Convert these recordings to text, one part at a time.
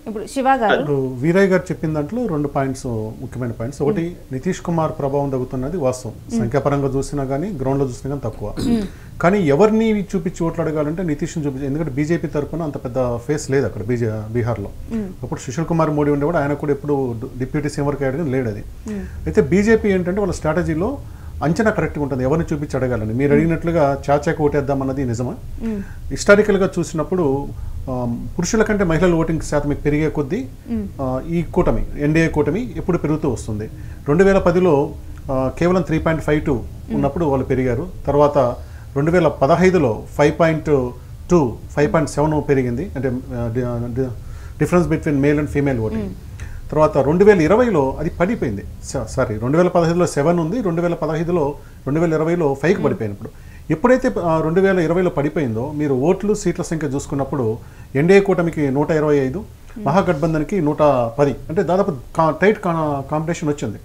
ఇప్పుడు శివ గారు వీరయ్య గారు చెప్పిన దాంట్లో 2 పాయింట్స్, ముఖ్యమైన పాయింట్స్. ఒకటి, నితీష్ కుమార్ ప్రభావం తగ్గుతున్నది వాస్తవం. సంఖ్యాపరంగా చూసినా కానీ గ్రౌండ్లో చూసినా కానీ తక్కువ. కానీ ఎవరిని చూపించి ఓట్లు అడగాలంటే నితీష్ని చూపించి, ఎందుకంటే బీజేపీ తరఫున అంత పెద్ద ఫేస్ లేదు అక్కడ బీహార్లో. అప్పుడు సుశీల్ కుమార్ మోడీ ఉండే కూడా ఆయన కూడా ఎప్పుడు డిప్యూటీ సీఎం వరకు అడిగిన లేడు అది. అయితే బీజేపీ ఏంటంటే వాళ్ళ స్ట్రాటజీలో అంచనా కరెక్ట్గా ఉంటుంది, ఎవరిని చూపించి అడగాలని. మీరు అడిగినట్లుగా చాచాకి ఓటేద్దామన్నది నిజమా? హిస్టారికల్గా చూసినప్పుడు పురుషుల కంటే మహిళల ఓటింగ్ శాతం పెరిగే కొద్దీ ఈ కూటమి, ఎన్డీఏ కూటమి ఎప్పుడు పెరుగుతూ వస్తుంది. 2010లో కేవలం 3.52 ఉన్నప్పుడు వాళ్ళు పెరిగారు. తర్వాత 2015లో 5.2, 5.7 పెరిగింది, అంటే difference between male and female voting. తర్వాత 2020లో అది పడిపోయింది. 2015లో 7 ఉంది, 2020లో 5కి పడిపోయింది. ఇప్పుడు ఎప్పుడైతే 2020లో పడిపోయిందో మీరు ఓట్లు సీట్ల సంఖ్య చూసుకున్నప్పుడు ఎన్డీఏ కూటమికి 125, మహాగఠబంధన్కి 110, అంటే దాదాపు టైట్ కాంపిటీషన్ వచ్చింది.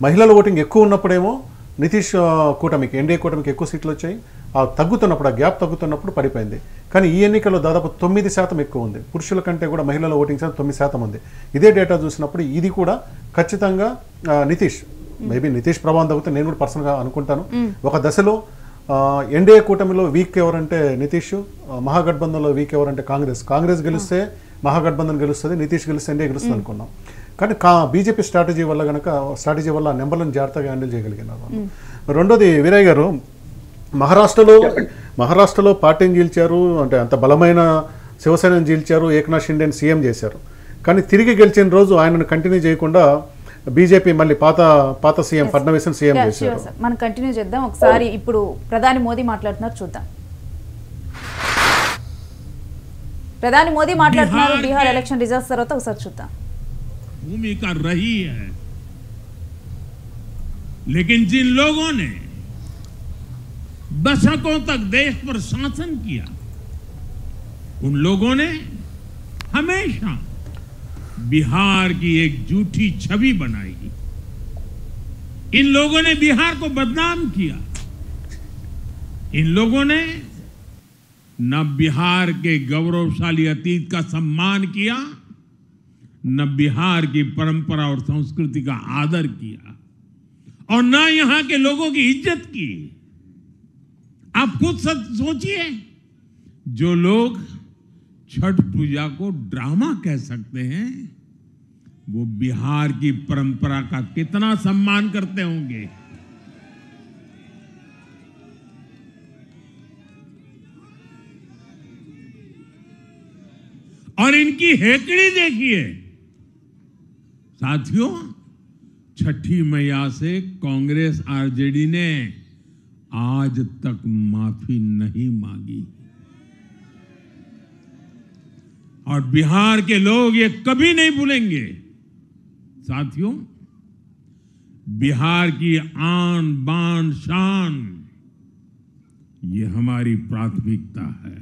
మహిళల ఓటింగ్ ఎక్కువ ఉన్నప్పుడేమో నితీష్ కూటమికి, ఎన్డీఏ కూటమికి ఎక్కువ సీట్లు వచ్చాయి. ఆ తగ్గుతున్నప్పుడు, ఆ గ్యాప్ తగ్గుతున్నప్పుడు పడిపోయింది. కానీ ఈ ఎన్నికల్లో దాదాపు 9% ఎక్కువ ఉంది. పురుషుల కంటే కూడా మహిళల ఓటింగ్ శాతం 9% ఉంది. ఇదే డేటా చూసినప్పుడు ఇది కూడా ఖచ్చితంగా నితీష్, మేబీ నితీష్ ప్రభావం తగ్గితే నేను కూడా పర్సనల్గా అనుకుంటాను. ఒక దశలో ఎన్డీఏ కూటమిలో వీక్ ఎవరంటే నితీష్, మహాగఠబంధన్లో వీక్ ఎవరంటే కాంగ్రెస్ గెలిస్తే మహాగఠబంధన్ గెలుస్తుంది, నితీష్ గెలిస్తే ఎన్డీఏ గెలుస్తుంది అనుకున్నాం. కానీ బీజేపీ స్ట్రాటజీ వల్ల నెంబర్లను జాగ్రత్తగా హ్యాండిల్ చేయగలిగినారు. రెండోది, వీరయ్య గారు, మహారాష్ట్రలో పార్టీని చీల్చారు, అంటే అంత బలమైన శివసేనని చీల్చారు, ఏక్నాథ్ షిండేని సీఎం చేశారు. కానీ తిరిగి గెలిచిన రోజు ఆయనను కంటిన్యూ చేయకుండా బీజేపీ మళ్ళీ పాత సీఎం ఫడ్నవీస్ సీఎం చేశారు. మనం కంటిన్యూ చేద్దాం. ఒకసారి ఇప్పుడు ప్రధాని మోదీ మాట్లాడుతున్నారు, చూద్దాం. ప్రధాని మోదీ మాట్లాడుతున్నారు బీహార్ ఎలక్షన్ రిజల్ట్స్ తర్వాత, ఒకసారి చూద్దాం. भूमिका रही है, लेकिन जिन लोगों ने दशकों तक देश पर शासन किया, उन लोगों ने हमेशा बिहार की एक झूठी छवि बनाई। इन लोगों ने बिहार को बदनाम किया। इन लोगों ने न बिहार के गौरवशाली अतीत का सम्मान किया, न बिहार की परंपरा और संस्कृति का आदर किया, और न यहां के लोगों की इज्जत की। आप खुद सोचिए, जो लोग छठ पूजा को ड्रामा कह सकते हैं, वो बिहार की परंपरा का कितना सम्मान करते होंगे। और इनकी हेकड़ी देखिए साथियों, छठी मैया से कांग्रेस आरजेडी ने आज तक माफी नहीं मांगी, और बिहार के लोग ये कभी नहीं भूलेंगे। साथियों, बिहार की आन बान शान, ये हमारी प्राथमिकता है।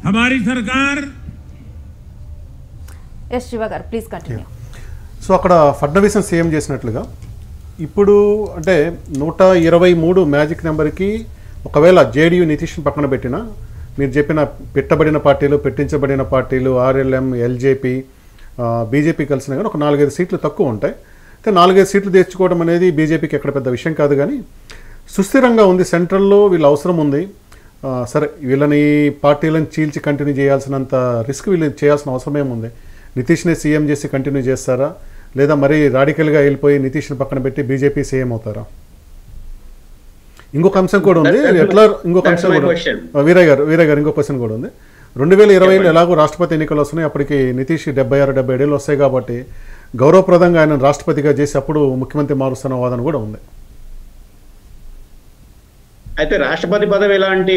हमारी सरकार, ఎస్ శివ గారు ప్లీజ్ కంటిన్యూ. సో అక్కడ ఫడ్నవీస్ సీఎం చేసినట్లుగా ఇప్పుడు అంటే 123 మ్యాజిక్ నెంబర్కి ఒకవేళ జేడీయూ నితీష్ని పక్కన పెట్టినా, మీరు చెప్పిన పెట్టబడిన పార్టీలు, పెట్టించబడిన పార్టీలు, ఆర్ఎల్ఎం, ఎల్జేపీ, బీజేపీ కలిసినా కానీ ఒక 4-5 సీట్లు తక్కువ ఉంటాయి. అయితే 4-5 సీట్లు తెచ్చుకోవడం అనేది బీజేపీకి ఎక్కడ పెద్ద విషయం కాదు. కానీ సుస్థిరంగా ఉంది, సెంట్రల్లో వీళ్ళ అవసరం ఉంది. సరే, వీళ్ళని పార్టీలను చీల్చి కంటిన్యూ చేయాల్సినంత రిస్క్ వీళ్ళు చేయాల్సిన అవసరం ఏముంది? నితీష్ని సీఎం చేసి కంటిన్యూ చేస్తారా, లేదా మరీ రాడికల్గా వెళ్ళిపోయి నితీష్ని పక్కన పెట్టి బీజేపీ సీఎం అవుతారా? ఇంకొక అంశం కూడా ఉంది. ఇంకొక అంశం కూడా వీరయ్య గారు ఇంకొక క్వశ్చన్ కూడా ఉంది. 2020లో ఎలాగో రాష్ట్రపతి ఎన్నికలు వస్తున్నాయి, అప్పటికి నితీష్ 76-77 ఏళ్ళు వస్తాయి కాబట్టి గౌరవప్రదంగా ఆయన రాష్ట్రపతిగా చేసి అప్పుడు ముఖ్యమంత్రి మారుస్తున్న వాదన కూడా ఉంది. అయితే రాష్ట్రపతి పదవి ఎలాంటి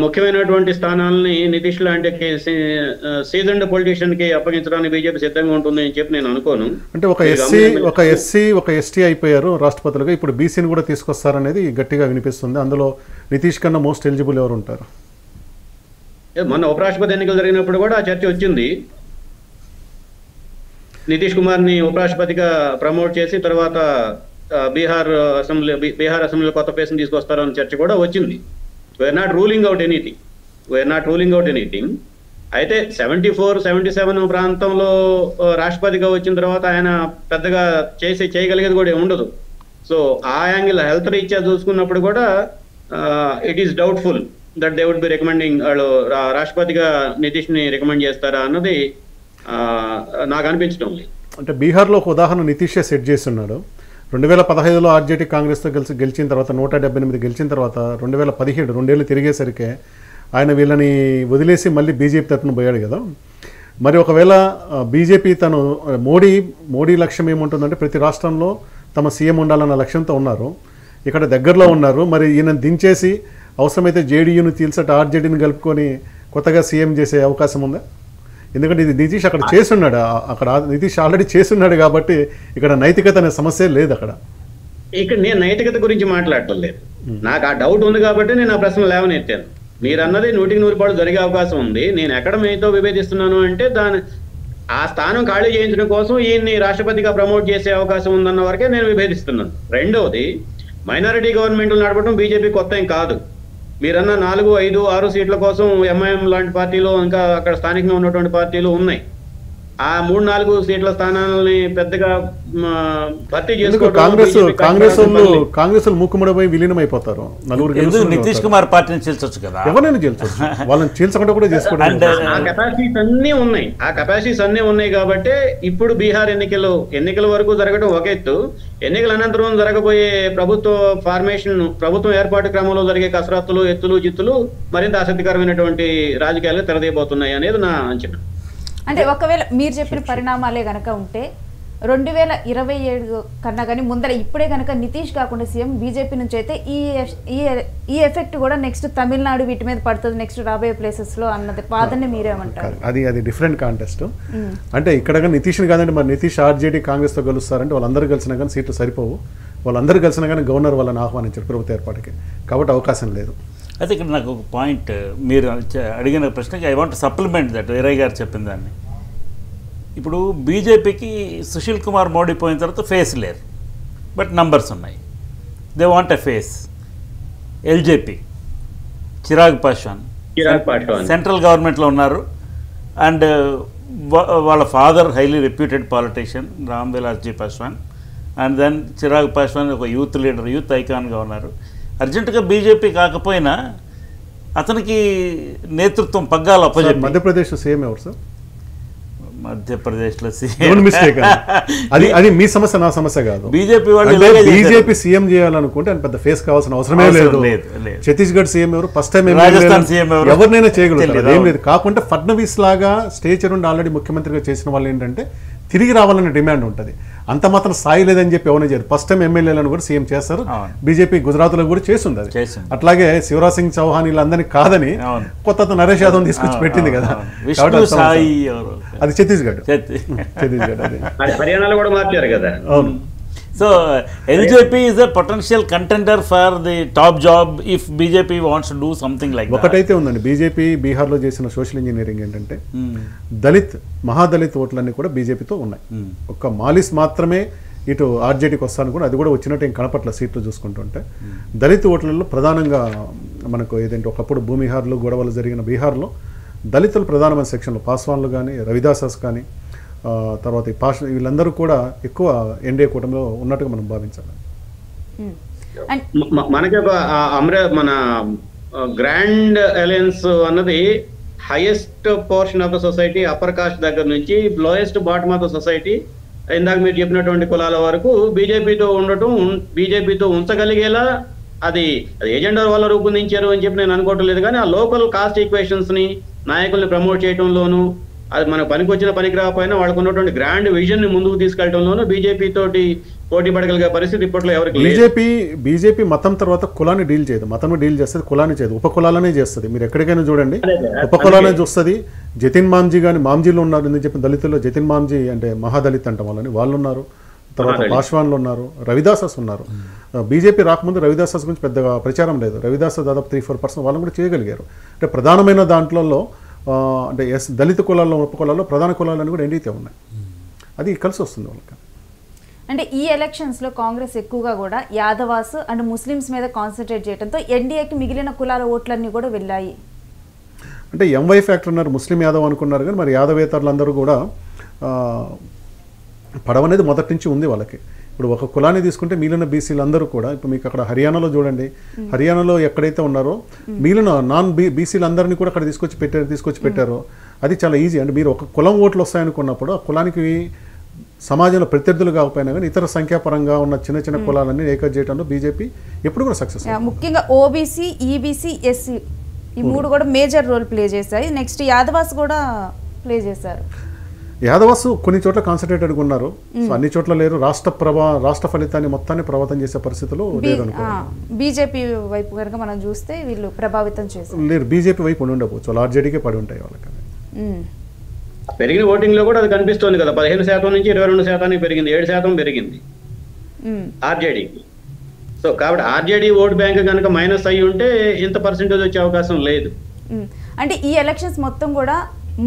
ముఖ్యమైనటువంటి స్థానాలని నితీష్ లాంటి సీజన్డ్ పొలిటీషియన్ కి అప్పగించడానికి బీజేపీ సిద్ధంగా ఉంటుందని చెప్పి నేను అనుకోను. అంటే ఒక ఎస్సీ ఒక ఎస్టీ అయిపోయారు రాష్ట్రపతులుగా, ఇప్పుడు బీసీని కూడా తీసుకొస్తారనేది గట్టిగా వినిపిస్తుంది. అందులో నితీష్ కన్నా మోస్ట్ ఎలిజిబుల్ ఎవరు ఉంటారు? మొన్న ఉపరాష్ట్రపతి ఎన్నికలు జరిగినప్పుడు కూడా ఆ చర్చ వచ్చింది. నితీష్ కుమార్ని ఉపరాష్ట్రపతిగా ప్రమోట్ చేసి తర్వాత బీహార్ అసెంబ్లీలో కొత్త ఫేస్ని తీసుకొస్తారని చర్చ కూడా వచ్చింది. We are not ruling out anything. అయితే 74, 77 ప్రాంతంలో రాష్ట్రపతిగా వచ్చిన తర్వాత ఆయన పెద్దగా చేయగలిగేది కూడా ఉండదు. సో ఆ యాంగిల్ హెల్త్ రీత్యా చూసుకున్నప్పుడు కూడా it is doubtful that they would be recommending, వాళ్ళు రాష్ట్రపతిగా నితీష్ని రికమెండ్ చేస్తారా అన్నది నాకు అనిపించడం. అంటే బీహార్లో ఒక ఉదాహరణ నితీషే సెట్ చేస్తున్నాడు. 2015లో ఆర్జేడీ కాంగ్రెస్తో గెలిచిన తర్వాత 178 గెలిచిన తర్వాత 2017 2 తిరిగేసరికి ఆయన వీళ్ళని వదిలేసి మళ్ళీ బీజేపీ తరఫున పోయాడు కదా. మరి ఒకవేళ బీజేపీ తను మోడీ లక్ష్యం ఏముంటుందంటే ప్రతి రాష్ట్రంలో తమ సీఎం ఉండాలన్న లక్ష్యంతో ఉన్నారు, ఇక్కడ దగ్గరలో ఉన్నారు. మరి ఈయన దించేసి అవసరమైతే జేడీయూని తీల్చట ఆర్జేడీని కలుపుకొని కొత్తగా సీఎం చేసే అవకాశం ఉందా? ఎందుకంటే ఇది నితీష్ అక్కడ చేస్తున్నాడు, అక్కడ నితీష్ ఆల్రెడీ చేస్తున్నాడు కాబట్టి ఇక్కడ నైతికత అనే సమస్య లేదు. అక్కడ ఇక్కడ నేను నైతికత గురించి మాట్లాడటం లేదు, నాకు ఆ డౌట్ ఉంది కాబట్టి నేను ఆ ప్రశ్న లేవనెత్తాను. మీరు అన్నది 100% జరిగే అవకాశం ఉంది. నేను ఎక్కడ మీతో విభేదిస్తున్నాను అంటే ఆ స్థానం ఖాళీ చేయించడం కోసం ఈయన్ని రాష్ట్రపతిగా ప్రమోట్ చేసే అవకాశం ఉందన్న వరకే నేను విభేదిస్తున్నాను. రెండవది, మైనారిటీ గవర్నమెంట్లు నడపడం బీజేపీ కొత్త ఏం కాదు. మీరన్న 4, 5, 6 సీట్ల కోసం ఎంఐఎం లాంటి పార్టీలు, ఇంకా అక్కడ స్థానికంగా ఉన్నటువంటి పార్టీలు ఉన్నాయి. ఆ 3, 4 సీట్ల స్థానాలని పెద్దగా భర్తీ చేసుకోవడం కాంగ్రెస్ మూకుమ్మడిపోయి విలీనం అయిపోతారు. నితీష్ కుమార్ పార్టీని చీల్చొచ్చు కదా, ఎవరైనా చీల్చొచ్చు, వాళ్ళని చీల్చకుండా కూడా చేసుకోవడం. ఆ కెపాసిటీస్ అన్నీ ఉన్నాయి కాబట్టి ఇప్పుడు బీహార్ ఎన్నికల వరకు జరగడం ఒక ఎత్తు, ఎన్నికల అనంతరం జరగబోయే ప్రభుత్వం ఏర్పాటు క్రమంలో జరిగే కసరత్తులు, ఎత్తులు, జిత్తులు మరింత ఆసక్తికరమైనటువంటి రాజకీయాలుగా తెరదేయబోతున్నాయి అనేది నా అంచనా. అంటే ఒకవేళ మీరు చెప్పిన పరిణామాలే గనక ఉంటే 2027 కన్నా కానీ ముందర ఇప్పుడే కనుక నితీష్ కాకుండా సీఎం బీజేపీ నుంచి అయితే ఈ ఎఫెక్ట్ కూడా నెక్స్ట్ తమిళనాడు వీటి మీద పడుతుంది నెక్స్ట్ రాబోయే ప్లేసెస్ లో అన్నది వాదన మీరేమంటారు? అది డిఫరెంట్ కాంటెస్ట్. అంటే ఇక్కడ నితీష్ని కాదండి, మరి నితీష్ ఆర్జేడీ కాంగ్రెస్తో కలుస్తారంటే వాళ్ళందరూ కలిసినా కానీ సీట్లు సరిపోవు, వాళ్ళందరూ కలిసినా కానీ గవర్నర్ వాళ్ళని ఆహ్వానించారు ప్రభుత్వ ఏర్పాటుకి, కాబట్టి అవకాశం లేదు. అయితే ఇక్కడ నాకు ఒక పాయింట్, మీరు అడిగిన ప్రశ్నకి I want supplement that Veeraiah garu చెప్పిన దాన్ని. ఇప్పుడు బీజేపీకి సుశీల్ కుమార్ మోడీ పోయిన తర్వాత ఫేస్ లేరు, బట్ నంబర్స్ ఉన్నాయి. They want a face. LJP Chirag Paswan central గవర్నమెంట్లో ఉన్నారు, అండ్ వాళ్ళ father highly reputed politician Ram Vilasji Paswan, and then Chirag Paswan ఒక యూత్ లీడర్, యూత్ ఐకాన్గా ఉన్నారు. అర్జెంటుగా బీజేపీ కాకపోయినా అతనికి నేతృత్వం పగ్గాలు అప్పచెప్పి. మధ్యప్రదేశ్లో సీఎం ఎవరు సార్? మధ్యప్రదేశ్లో అది మీ సమస్య, నా సమస్య కాదు. బీజేపీ సీఎం చేయాలనుకుంటే ఆయన పెద్ద ఫేస్ కావాల్సిన అవసరమే లేదు. ఛత్తీస్గఢ్ సీఎం ఎవరు? ఫస్ట్ టైం ఎవరినైనా చేయగలుగుతారు, ఏం లేదు. కాకుండా ఫడ్నవీస్ లాగా స్టేచర్ ఉండి ఆల్రెడీ ముఖ్యమంత్రిగా చేసిన వాళ్ళు ఏంటంటే తిరిగి రావాలనే డిమాండ్ ఉంటుంది. అంత మాత్రం స్థాయి లేదని చెప్పి ఎవరైనా చేయరు. ఫస్ట్ టైం ఎమ్మెల్యేలను కూడా సీఎం చేస్తారు. బీజేపీ గుజరాత్లో కూడా చేస్తుంది అది. అట్లాగే శివరాజ్ సింగ్ చౌహాన్ వీళ్ళందరినీ కాదని కొత్త నరేష్ యాదవ్ తీసుకొచ్చి పెట్టింది కదా, అది ఛత్తీస్గఢ్. అది హర్యానాలో కూడా మార్చారు కదా. అవును. So LJP is a potential contender for the top job if BJP wants to do something like that. ఒకటైతే ఉందండి, బీజేపీ బీహార్లో చేసిన సోషల్ ఇంజనీరింగ్ ఏంటంటే మహాదళిత్ ఓట్లన్నీ కూడా బీజేపీతో ఉన్నాయి. ఒక్క మాలిస్ మాత్రమే ఇటు ఆర్జేడీకి వస్తాను కూడా, అది కూడా వచ్చినట్టు ఏం కనపట్ల సీట్లు చూసుకుంటుంటే. దళిత్ ఓట్లలో ప్రధానంగా మనకు ఏదంటే ఒకప్పుడు భూమిహార్లు గొడవలు జరిగిన బీహార్లో దళితులు ప్రధానమైన సెక్షన్లు పాస్వాన్లు కానీ రవిదాసస్ కానీ తర్వాత ఈ వీళ్ళందరూ కూడా ఎక్కువ ఎన్డీఏ కూటమిలో ఉన్నట్టుగా మనం భావించాలి. మనకి మన గ్రాండ్ అలయన్స్ అన్నది highest portion of the society, upper caste దగ్గర నుంచి lowest bottom of the society, ఇందాక మీరు చెప్పినటువంటి కులాల వరకు బీజేపీతో ఉంచగలిగేలా అది ఏజెండా వల్ల రూపొందించారు అని చెప్పి నేను అనుకోవటం లేదు. కానీ ఆ లోకల్ కాస్ట్ ఈక్వేషన్స్ ని నాయకుల్ని ప్రమోట్ చేయడంలోనూ, అది మనకు పనికొచ్చిన పనికి రాకపోయినా వాళ్ళకు ఉన్నటువంటి గ్రాండ్ విజన్ ని ముందుకు తీసుకెళ్లడంలోనూ బీజేపీ తోటి పోటీ పడగలిగే పరిస్థితి ఇప్పట్లో ఎవరికి లేదు. బీజేపీ మతం తర్వాత కులాన్ని డీల్ చేయదు, మతం డీల్ చేస్తుంది, కులాన్ని చేయదు, ఉపకులాలనే చేస్తుంది. మీరు ఎక్కడికైనా చూడండి ఉపకులాలనే చూస్తుంది. జతిన్ మాంజీ కానీ మాంజీలో ఉన్నారు ఎందుకు చెప్పిన దళితుల్లో జతిన్ మాంజీ అంటే మహాదళిత్ అంట వాళ్ళని, వాళ్ళు ఉన్నారు. తర్వాత పాశ్వాన్లు ఉన్నారు, రవిదాసస్ ఉన్నారు. బీజేపీ రాకముందు రవిదాసస్ గురించి పెద్దగా ప్రచారం లేదు. రవిదాస దాదాపు 3-4% వాళ్ళని కూడా చేయగలిగారు. అంటే ప్రధానమైన దాంట్లో అంటే దళిత కులాల్లో ఉపకులాల్లో ప్రధాన కులాలని కూడా ఎన్డీతే ఉన్నాయి. అది కలిసి వస్తుంది వాళ్ళకి. అంటే ఈ ఎలక్షన్స్లో కాంగ్రెస్ ఎక్కువగా కూడా యాదవాస్ అండ్ ముస్లిమ్స్ మీద కాన్సన్ట్రేట్ చేయడంతో ఎన్డీఏకి మిగిలిన కులాల ఓట్లన్నీ కూడా వెళ్ళాయి. అంటే ఎంవై ఫ్యాక్టర్ అన్నారు, ముస్లిం యాదవ్ అనుకున్నారు, కానీ మరి యాదవేతరులందరూ కూడా పడవనేది మొదటి నుంచి ఉంది వాళ్ళకి. ఇప్పుడు ఒక కులాన్ని తీసుకుంటే మిగిలిన బీసీలు అందరూ కూడా, ఇప్పుడు మీకు అక్కడ హర్యానాలో చూడండి, హర్యానాలో ఎక్కడైతే ఉన్నారో మిగిలిన నాన్ బీసీలు అందరినీ కూడా అక్కడ తీసుకొచ్చి పెట్టారు. అది చాలా ఈజీ. అంటే మీరు ఒక కులం ఓట్లు వస్తాయనుకున్నప్పుడు ఆ కులానికి సమాజంలో ప్రత్యర్థులు కాకపోయినా కానీ ఇతర సంఖ్యాపరంగా ఉన్న చిన్న చిన్న కులాలన్నీ ఏకం చేయడంలో బీజేపీ ఎప్పుడు కూడా సక్సెస్. ముఖ్యంగా ఓబీసీ, ఈబీసీ, ఎస్సీ ఈ మూడు కూడా మేజర్ రోల్ ప్లే చేశాయి. నెక్స్ట్ యాదవాస్ కూడా ప్లే చేశారు. యాదవాస్ కొన్ని చోట్ల కాన్సన్ట్రేటెడ్గా ఉన్నారు, సో అన్ని చోట్ల లేరు. రాష్ట్ర ఫలితాన్ని మొత్తాన్ని ప్రభావితం చేసే పరిస్థితులు లేరు. బీజేపీ వైపు కనుక మనం చూస్తే వీళ్ళు ప్రభావితం చేశారు. లేరు, బీజేపీ వైపు ఉండకపోవచ్చు, వాళ్ళు ఆర్జేడీకే పడి ఉంటాయి వాళ్ళకి. పెరిగిన ఓటింగ్ లో కూడా అది కనిపిస్తోంది కదా, 15% నుంచి 22% పెరిగింది, 7% పెరిగింది ఆర్జేడీకి. సో కాబట్టి ఆర్జేడీ ఓట్ బ్యాంక్ కనుక మైనస్ అయ్యి ఉంటే ఇంత పర్సెంటేజ్ వచ్చే అవకాశం లేదు. అంటే ఈ ఎలక్షన్స్ మొత్తం కూడా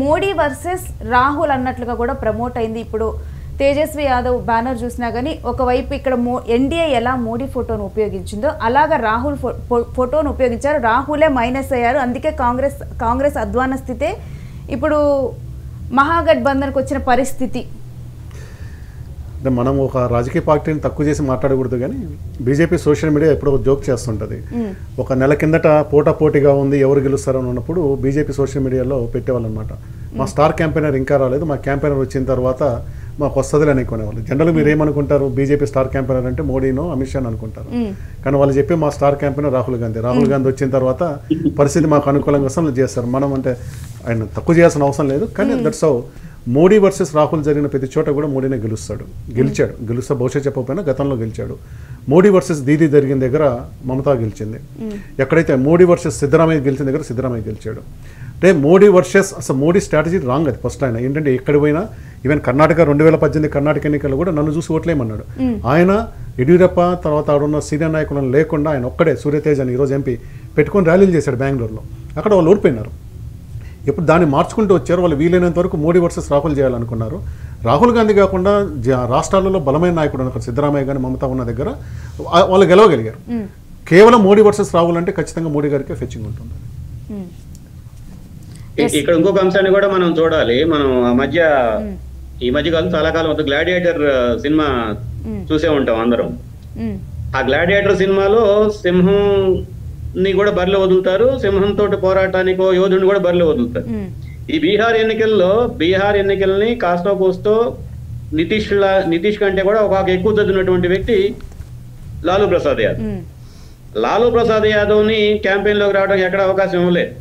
మోడీ వర్సెస్ రాహుల్ అన్నట్లుగా కూడా ప్రమోట్ అయింది. ఇప్పుడు తేజస్వి యాదవ్ బ్యానర్ చూసినా కానీ ఒకవైపు ఇక్కడ ఎన్డీఏ ఎలా మోడీ ఫోటోను ఉపయోగించిందో అలాగా రాహుల్ ఫోటోను ఉపయోగించారు. రాహులే మైనస్ అయ్యారు. అందుకే కాంగ్రెస్ అధ్వాన స్థితే ఇప్పుడు మహాగఠబంధన్కి వచ్చిన పరిస్థితి. అంటే మనం ఒక రాజకీయ పార్టీని తక్కువ చేసి మాట్లాడకూడదు, కానీ బీజేపీ సోషల్ మీడియా ఎప్పుడో జోక్ చేస్తుంటుంది. ఒక నెల కిందట పోటాపోటీగా ఉంది ఎవరు గెలుస్తారని ఉన్నప్పుడు బీజేపీ సోషల్ మీడియాలో పెట్టేవాళ్ళు అనమాట, మా స్టార్ క్యాంపెయినర్ ఇంకా రాలేదు, మా క్యాంపెయినర్ వచ్చిన తర్వాత మాకు వస్తుందిలే అనుకునేవాళ్ళు. జనరల్గా మీరు ఏమనుకుంటారు, బీజేపీ స్టార్ క్యాంపెయినర్ అంటే మోడీనో అమిత్ షా అనుకుంటారు, కానీ వాళ్ళు చెప్పి మా స్టార్ క్యాంపెయినర్ రాహుల్ గాంధీ వచ్చిన తర్వాత పరిస్థితి మాకు అనుకూలంగా వస్తాం చేస్తారు. మనం అంటే ఆయన తక్కువ చేయాల్సిన అవసరం లేదు, కానీ that's how Modi versus Rahul జరిగిన ప్రతి చోట కూడా మోడీనే గెలుస్తా బహుశా చెప్పకపోయినా గతంలో గెలిచాడు. మోడీ వర్సెస్ దీదీ జరిగిన దగ్గర మమతా గెలిచింది. ఎక్కడైతే మోడీ వర్సెస్ సిద్ధరామయ్య గెలిచిన దగ్గర సిద్ధరామయ్య గెలిచాడు. అంటే మోడీ వర్సెస్ అసలు మోడీ స్ట్రాటజీ రాంగ్. అది ఫస్ట్ ఆయన ఏంటంటే ఎక్కడ పోయినా ఈవెన్ కర్ణాటక 2018 కర్ణాటక ఎన్నికల్లో కూడా నన్ను చూసి ఓట్లేమన్నాడు. ఆయన యడ్యూరప్ప తర్వాత ఆడున్న సీనియర్ నాయకులను లేకుండా ఆయన ఒక్కడే సూర్యతేజ్ అని ఈరోజు ఎంపీ పెట్టుకొని ర్యాలీలు చేశాడు బెంగళూరులో. అక్కడ వాళ్ళు ఓడిపోయినారు. ఎప్పుడు దాన్ని మార్చుకుంటూ వచ్చారు. వాళ్ళు వీలైనంత వరకు మోడీ వర్సెస్ రాహుల్ చేయాలనుకున్నారు. రాహుల్ గాంధీ కాకుండా రాష్ట్రాలలో బలమైన నాయకుడు అక్కడ సిద్ధరామయ్య కానీ మమతా ఉన్న దగ్గర వాళ్ళు గెలవగలిగారు. కేవలం మోడీ వర్సెస్ రాహుల్ అంటే ఖచ్చితంగా మోడీ గారికి ఫెచ్చింగ్ ఉంటుంది. ఇక్కడ ఇంకొక అంశాన్ని కూడా మనం చూడాలి. మనం ఈ మధ్య కాలం చాలా కాలం వద్ద గ్లాడియేటర్ సినిమా చూసే ఉంటాం అందరం. ఆ గ్లాడియేటర్ సినిమాలో సింహం ని కూడా బరిలో వదులుతారు, సింహంతో పోరాటానికి యోధుడిని కూడా బరిలో వదులుతారు. ఈ బీహార్ ఎన్నికల్ని కాస్తో కూస్తో నితీష్ కంటే కూడా ఒక ఎక్కువ చదివినటువంటి వ్యక్తి లాలూ ప్రసాద్ యాదవ్ ని క్యాంపెయిన్ లోకి రావడానికి ఎక్కడ అవకాశం ఇవ్వలేదు.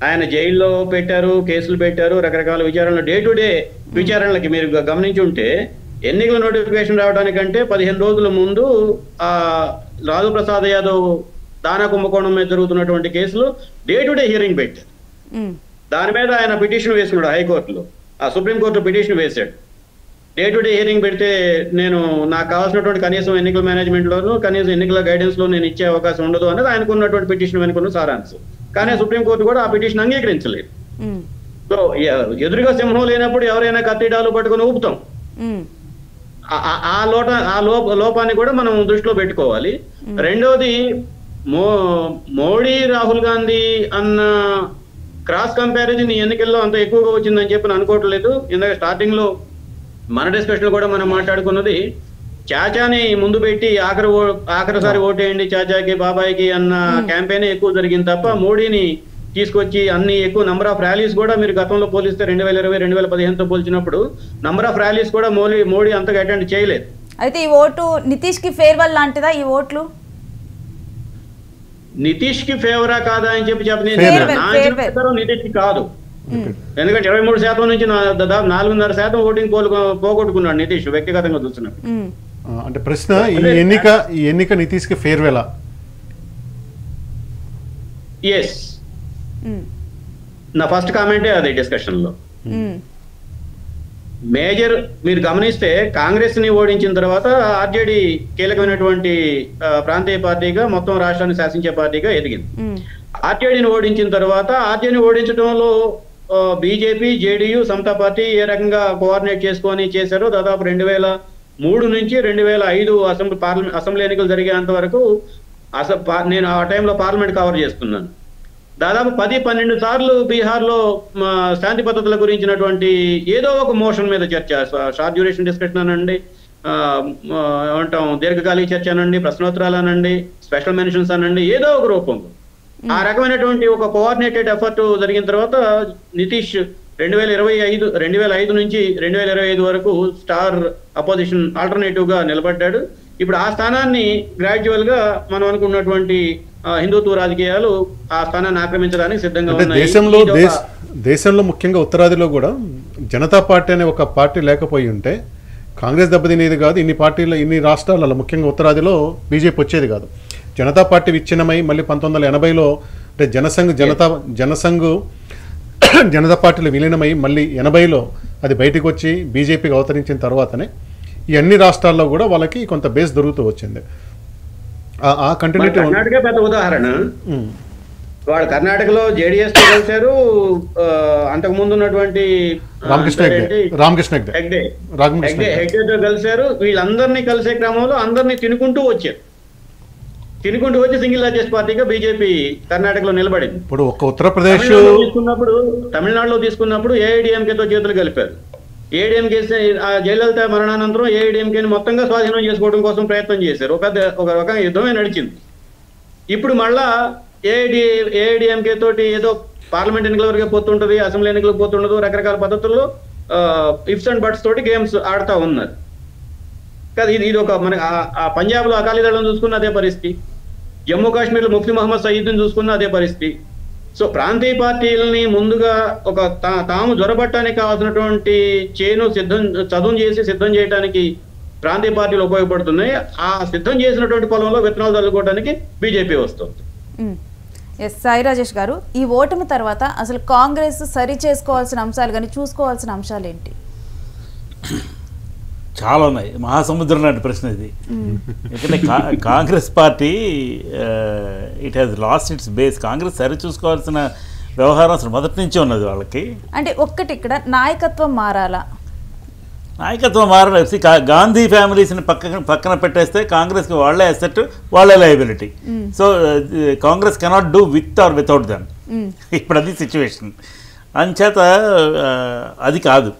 ఆయన జైల్లో పెట్టారు, కేసులు పెట్టారు, రకరకాల విచారణలు, డే టు డే విచారణలకి మీరు గమనించి ఉంటే ఎన్నికల నోటిఫికేషన్ రావడానికంటే 15 రోజుల ముందు ఆ లాలూ ప్రసాద్ యాదవ్ దానా కుంభకోణం మీద జరుగుతున్నటువంటి కేసులు డే టు డే హియరింగ్ పెట్టారు. దాని మీద ఆయన పిటిషన్ వేసుకున్నాడు హైకోర్టులో, ఆ సుప్రీంకోర్టులో పిటిషన్ వేశాడు. డే టు డే హియరింగ్ పెడితే నాకు కావాల్సినటువంటి కనీసం ఎన్నికల మేనేజ్మెంట్ లోను కనీసం ఎన్నికల గైడెన్స్ లో నేను ఇచ్చే అవకాశం ఉండదు అనేది ఆయనకు ఉన్నటువంటి పిటిషన్ వెనుకున్న సారాంశం. కానీ సుప్రీంకోర్టు కూడా ఆ పిటిషన్ అంగీకరించలేదు. సో ఎదురుగా సింహం లేనప్పుడు ఎవరైనా కత్తిడాలు పట్టుకుని ఊపుతాం. ఆ లోపాన్ని కూడా మనం దృష్టిలో పెట్టుకోవాలి. రెండోది మోడీ రాహుల్ గాంధీ అన్న క్రాస్ కంపారిజన్ ఈ ఎన్నికల్లో అంత ఎక్కువగా వచ్చిందని చెప్పి అనుకోవట్లేదు. ఇందాక స్టార్టింగ్ లో మన డిస్కషన్ లో కూడా మనం మాట్లాడుకున్నది చాచాని ముందు పెట్టి ఆఖరిసారి ఓటేయండి చాచాకి బాబాయికి అన్న క్యాంపెయిన్ ఎక్కువ జరిగింది తప్ప మోడీని తీసుకొచ్చి అన్ని ఎక్కువ నంబర్ ఆఫ్ ర్యాలీస్ కూడా మీరు గతంలో పోలిస్తే 2020, 2015తో పోల్చినప్పుడు నంబర్ ఆఫ్ ర్యాలీస్ కూడా మోడీ అంతగా అటెండ్ చేయలేదు. అయితే ఈ ఓటు నితీష్ కి ఫేర్వెల్ లాంటిదా? ఈ ఓట్లు నితీష్ కి ఫేవరా కాదా అని చెప్పి నితీష్ కి కాదు. ఎందుకంటే 23% నుంచి దాదాపు 4.5% ఓటింగ్ పోగొట్టుకున్నాడు నితీష్ వ్యక్తిగతంగా చూస్తున్నప్పుడు. అంటే ప్రశ్న ఈ ఎన్నిక నితీష్ కి ఫేర్వెలా? ఎస్, నా ఫస్ట్ కామెంటే అది డిస్కషన్ లో. మేజర్ మీరు గమనిస్తే కాంగ్రెస్ ని ఓడించిన తర్వాత ఆర్జేడీ కీలకమైనటువంటి ప్రాంతీయ పార్టీగా మొత్తం రాష్ట్రాన్ని శాసించే పార్టీగా ఎదిగింది. ఆర్జేడీని ఓడించిన తర్వాత ఆర్జేడీని ఓడించడంలో బీజేపీ, జేడీయూ, సమతా పార్టీ ఏ రకంగా కోఆర్డినేట్ చేసుకొని చేశారో దాదాపు 2003 నుంచి 2005 అసెంబ్లీ ఎన్నికలు జరిగేంత వరకు నేను ఆ టైంలో పార్లమెంట్ కవర్ చేస్తున్నాను. దాదాపు 10-12 సార్లు బీహార్లో శాంతి భద్రతల గురించినటువంటి ఏదో ఒక మోషన్ మీద చర్చ, షార్ట్ డ్యూరేషన్ డిస్కషన్ అనండి, ఏమంటాం దీర్ఘకాలిక చర్చ అనండి, ప్రశ్నోత్తరాలు అనండి, స్పెషల్ మెన్షన్స్ అనండి, ఏదో ఒక రూపంలో ఆ రకమైనటువంటి ఒక కోఆర్డినేటెడ్ ఎఫర్ట్ జరిగిన తర్వాత నితీష్ 2005 నుంచి 2025 వరకు స్టార్ అపోజిషన్ ఆల్టర్నేటివ్ గా నిలబడ్డాడు. ఇప్పుడు ఆ స్థానాన్ని గ్రాడ్యువల్ గా మనం అనుకున్నటువంటి హిందుత్వ రాజకీయాలు ఆ స్థానాన్ని ఆక్రమించడానికి సిద్ధంగా ఉన్నాయి. దేశంలో ముఖ్యంగా ఉత్తరాదిలో కూడా జనతా పార్టీ అనే ఒక పార్టీ లేకపోయి ఉంటే కాంగ్రెస్ దెబ్బతినేది కాదు. ఇన్ని రాష్ట్రాలలో ముఖ్యంగా ఉత్తరాదిలో బీజేపీ వచ్చేది కాదు. జనతా పార్టీ విచ్ఛిన్నమై మళ్ళీ 1980లో అంటే జనసంఘ్ జనతా పార్టీలో విలీనమై మళ్ళీ 80లో అది బయటకు వచ్చి బీజేపీకి అవతరించిన తర్వాతనే ఈ అన్ని రాష్ట్రాల్లో కూడా వాళ్ళకి కొంత బేస్ దొరుకుతూ వచ్చింది. ఆ కంటిన్యూటీ కర్ణాటక పెద్ద ఉదాహరణ. వాళ్ళు కర్ణాటకలో జేడీఎస్ తో కలిశారు, అంతకు ముందు ఉన్నటువంటి రామకృష్ణ హెగ్డేతో కలిశారు. వీళ్ళందరినీ కలిసే క్రమంలో అందరినీ తినుకుంటూ వచ్చి సింగిల్ లార్జెస్ట్ పార్టీగా బీజేపీ కర్ణాటకలో నిలబడింది. ఇప్పుడు ఒక ఉత్తరప్రదేశ్ తమిళనాడులో తీసుకున్నప్పుడు ఏఐడిఎంకేతో చేతులు కలిపారు. ఏఐడిఎంకే జయలలిత మరణానంతరం ఏఐడిఎంకేని మొత్తంగా స్వాధీనం చేసుకోవడం కోసం ప్రయత్నం చేశారు. ఒక రకంగా యుద్ధమే నడిచింది. ఇప్పుడు మళ్ళా ఏఐడిఎంకే తోటి ఏదో పార్లమెంట్ ఎన్నికల వరకే పోతుంటది, అసెంబ్లీ ఎన్నికలకు పోతుండదు, రకరకాల పద్ధతుల్లో ఇఫ్స్ అండ్ బట్స్ తోటి గేమ్స్ ఆడుతూ ఉన్నారు కదా. ఇది ఒక మన పంజాబ్ లో అకాలీదళం చూసుకున్న అదే పరిస్థితి, జమ్మూ కాశ్మీర్ లో ముఫ్తీ మహమ్మద్ సయీద్ని చూసుకున్న అదే పరిస్థితి. సో ప్రాంతీయ పార్టీలని ముందుగా ఒక తాము జొరబట్టడానికి కావాల్సినటువంటి చదువు చేసి సిద్ధం చేయడానికి ప్రాంతీయ పార్టీలు ఉపయోగపడుతున్నాయి. ఆ సిద్ధం చేసినటువంటి పొలంలో విత్తనాలు చల్లుకోవడానికి బీజేపీ వస్తుంది. సాయి రాజేష్ గారు, ఈ ఓటమి తర్వాత అసలు కాంగ్రెస్ సరి చేసుకోవాల్సిన అంశాలు కానీ చూసుకోవాల్సిన అంశాలు ఏంటి? చాలా ఉన్నాయి. మహాసముద్రం లాంటి ప్రశ్న ఇది. ఎందుకంటే Congress party it has lost its base. Congress సరి చూసుకోవాల్సిన వ్యవహారం అసలు మొదటి నుంచి ఉన్నది వాళ్ళకి. అంటే ఒక్కటి ఇక్కడ నాయకత్వం మారాలా? నాయకత్వం మారాలి. గాంధీ ఫ్యామిలీస్ని పక్కన పెట్టేస్తే కాంగ్రెస్కి వాళ్ళే అసెట్, వాళ్ళే liability. So Congress cannot do with or without them. ఇప్పుడు అది సిచ్యువేషన్. అంచేత అది కాదు,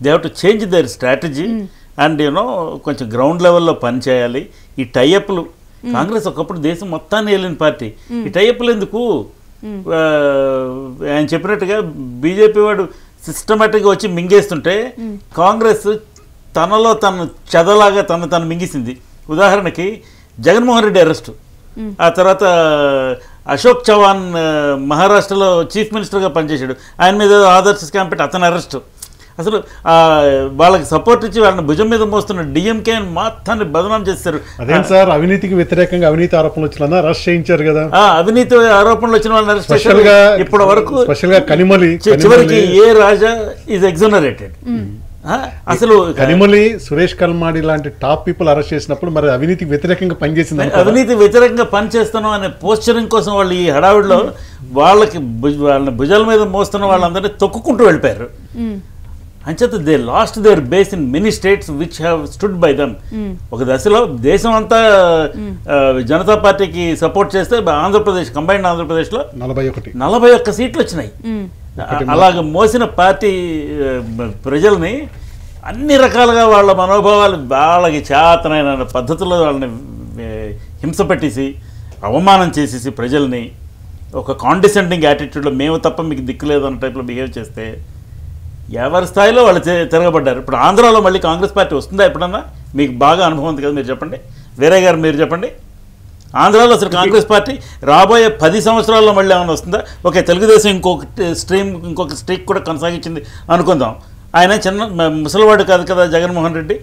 they have to change their strategy and కొంచెం గ్రౌండ్ లెవెల్లో పనిచేయాలి. ఈ టైఅప్లు, కాంగ్రెస్ ఒకప్పుడు దేశం మొత్తాన్ని వెళ్ళిన పార్టీ, ఈ టైఅప్లు ఎందుకు? ఆయన చెప్పినట్టుగా బీజేపీ వాడు సిస్టమేటిక్గా వచ్చి మింగేస్తుంటే కాంగ్రెస్ తనలో తను చెదలాగా తను మింగేసింది. ఉదాహరణకి జగన్మోహన్ రెడ్డి అరెస్టు, ఆ తర్వాత అశోక్ చవాన్ మహారాష్ట్రలో చీఫ్ మినిస్టర్గా పనిచేశాడు, ఆయన మీద ఆదర్శ స్కామ్ పెట్టి అతను అరెస్టు. అసలు వాళ్ళకి సపోర్ట్ ఇచ్చి వాళ్ళని భుజం మీద మోస్తున్న డిఎంకే మొత్తాన్ని బదనాం చేస్తారు. అదే సార్, అవినీతికి వ్యతిరేకంగా అవినీతి ఆరోపణలు వచ్చిన అరెస్ట్ చేయించారు కదా. అవినీతి ఆరోపణలు వచ్చిన వాళ్ళని అరెస్ట్ చేశారు. ఇప్పటి వరకు చివరికి ఏ రాజా ఈజ్ ఎగ్జోనరేటెడ్. అసలు కనిమొళి, సురేష్ కల్మాడి లాంటి టాప్ పీపుల్ అరెస్ట్ చేసినప్పుడు మరి అవినీతికి వ్యతిరేకంగా పనిచేసింది. అవినీతి వ్యతిరేకంగా పనిచేస్తున్నాం అనే పోస్చరింగ్ కోసం వాళ్ళు ఈ హడావిడిలో వాళ్ళని భుజాల మీద మోస్తున్న వాళ్ళందరినీ తొక్కుకుంటూ వెళ్ళిపోయారు. అంచేత they lost their base in many states which have stood by them. ఒక దశలో దేశం అంతా జనతా పార్టీకి సపోర్ట్ చేస్తే ఆంధ్రప్రదేశ్, కంబైన్డ్ ఆంధ్రప్రదేశ్లో 41 సీట్లు వచ్చినాయి. అలాగ మోసిన పార్టీ ప్రజల్ని అన్ని రకాలుగా వాళ్ళ మనోభావాలు వాళ్ళకి చేతనైన పద్ధతుల్లో వాళ్ళని హింస పెట్టేసి అవమానం చేసేసి ప్రజల్ని ఒక కాండిసెండింగ్ యాటిట్యూడ్లో మేము తప్ప మీకు దిక్కులేదు అన్న టైప్లో బిహేవ్ చేస్తే ఎవరి స్థాయిలో వాళ్ళు తిరగబడ్డారు. ఇప్పుడు ఆంధ్రాలో మళ్ళీ కాంగ్రెస్ పార్టీ వస్తుందా ఎప్పుడన్నా? మీకు బాగా అనుభవం ఉంది కదా, మీరు చెప్పండి. వేరే గారు మీరు చెప్పండి. ఆంధ్రాలో అసలు కాంగ్రెస్ పార్టీ రాబోయే 10 సంవత్సరాల్లో మళ్ళీ ఏమైనా వస్తుందా? ఓకే, తెలుగుదేశం ఇంకొక స్ట్రీక్ కూడా కొనసాగించింది అనుకుందాం. ఆయన చిన్న ముసలివాడు కాదు కదా Jaganmohan Reddy.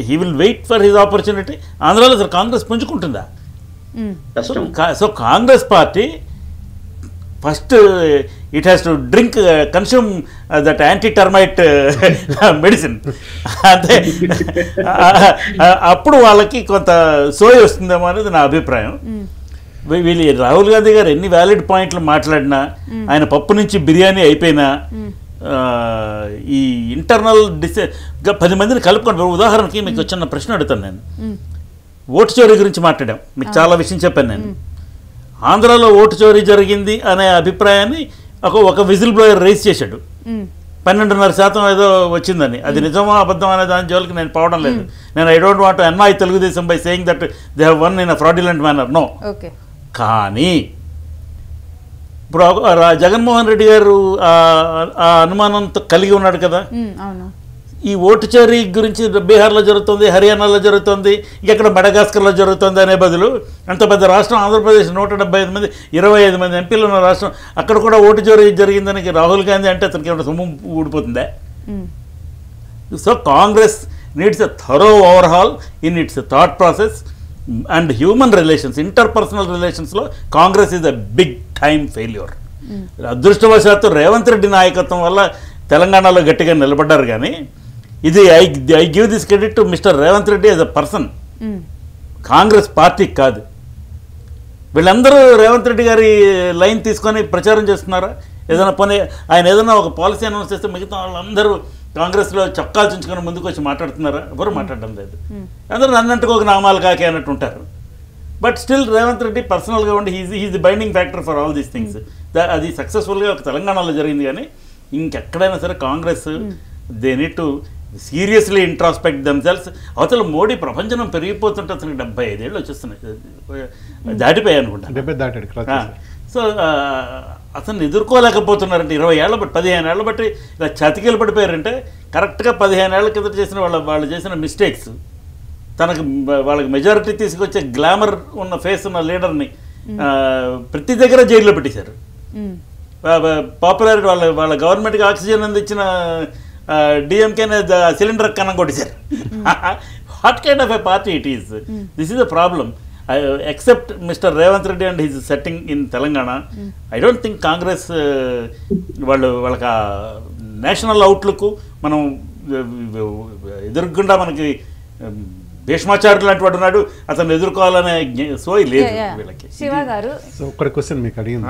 He will wait for his opportunity. ఆంధ్రాలో అసలు కాంగ్రెస్ పుంజుకుంటుందా? So Congress party first it has to drink, consume that anti termite medicine. అంటే అప్పుడు వాళ్ళకి కొంత సోయి వస్తుందేమో అనేది నా అభిప్రాయం. వీళ్ళు రాహుల్ గాంధీ గారు ఎన్ని వ్యాలిడ్ పాయింట్లు మాట్లాడినా, ఆయన పప్పు నుంచి బిర్యానీ అయిపోయినా ఈ ఇంటర్నల్ 10 మందిని కలుపుకొని, ఉదాహరణకి మీకు వచ్చిన ప్రశ్న అడుగుతాను నేను. ఓటు చోరీ గురించి మాట్లాడాం, మీకు చాలా విషయం చెప్పాను నేను. ఆంధ్రాలో ఓటు చోరీ జరిగింది అనే అభిప్రాయాన్ని ఒక విజిల్ బ్లోయర్ రైజ్ చేశాడు. 12.5% ఏదో వచ్చిందని. అది నిజమా అబద్ధం అనే దాని జోలికి నేను పోవడం లేదు. నేను I don't want to annoy Telugu Desam by saying that they have won in a fraudulent manner, no. కానీ ఇప్పుడు జగన్మోహన్ రెడ్డి గారు ఆ అనుమానంతో కలిగి ఉన్నాడు కదా. ఈ ఓటు చోరీ గురించి బీహార్లో జరుగుతుంది, హర్యానాలో జరుగుతుంది, ఇంకెక్కడ మడగాస్కర్లో జరుగుతుంది అనే బదులు, అంత పెద్ద రాష్ట్రం ఆంధ్రప్రదేశ్ 175 మంది 25 మంది ఎంపీలు ఉన్న రాష్ట్రం, అక్కడ కూడా ఓటు చోరీ జరిగిందని రాహుల్ గాంధీ అంటే అతనికి ఏమైనా సొమ్ము ఊడిపోతుందా? So Congress needs a thorough overhaul in its thought process and human relations, interpersonal రిలేషన్స్లో Congress is a big time failure. అదృష్టవశాత్తు రేవంత్ రెడ్డి నాయకత్వం వల్ల తెలంగాణలో గట్టిగా నిలబడ్డారు. కానీ ఇది I give this credit to mister Revanth Reddy as a person, Congress పార్టీకి కాదు. వీళ్ళందరూ రేవంత్ రెడ్డి గారి లైన్ తీసుకొని ప్రచారం చేస్తున్నారా? ఏదైనా పని ఆయన ఏదైనా ఒక పాలసీ అనౌన్స్ చేస్తే మిగతా వాళ్ళందరూ కాంగ్రెస్లో చొక్కాలు చించుకొని ముందుకు వచ్చి మాట్లాడుతున్నారా? ఎవరు మాట్లాడడం లేదు. అందరూ నన్నంటుకు ఒక నామాలు కాకి అన్నట్టు ఉంటారు. బట్ స్టిల్ రేవంత్ రెడ్డి పర్సనల్గా ఉండి he's the binding factor for all these things. అది సక్సెస్ఫుల్గా ఒక తెలంగాణలో జరిగింది. కానీ ఇంకెక్కడైనా సరే Congress they need to seriously introspect themselves. అవతల మోడీ ప్రపంచం పెరిగిపోతుంటే అతనికి 75 ఏళ్ళు వచ్చేస్తున్నాయి, దాటిపోయాయి అనుకుంటా. సో అతన్ని ఎదుర్కోలేకపోతున్నారంటే 20 ఏళ్ళ బట్టి 15 ఏళ్ళ బట్టి ఇలా చతికిలు పడిపోయారంటే కరెక్ట్గా 15 ఏళ్ల కింద చేసిన వాళ్ళు చేసిన మిస్టేక్స్, వాళ్ళకి మెజారిటీ తీసుకొచ్చే గ్లామర్ ఉన్న ఫేస్ ఉన్న లీడర్ని ప్రతి దగ్గర జైల్లో పెట్టేశారు. పాపులారిటీ వాళ్ళ గవర్నమెంట్కి ఆక్సిజన్ అందించిన డిఎంకేనే సిలిండర్ కన్నం కొట్టేశారు. What kind of a party it is? This is a problem. Except mister Revanth Reddy and his setting in Telangana, I don't think Congress వాళ్ళకి నేషనల్ అవుట్లుక్ మనం ఎదురుకుండా మనకి భీష్మాచార్యులు లాంటి వాడు ఉన్నాడు, అతను ఎదుర్కోవాలనే సోయి లేదు వీళ్ళకి. ఒక్కడి క్వశ్చన్ మీకు అడిగింది.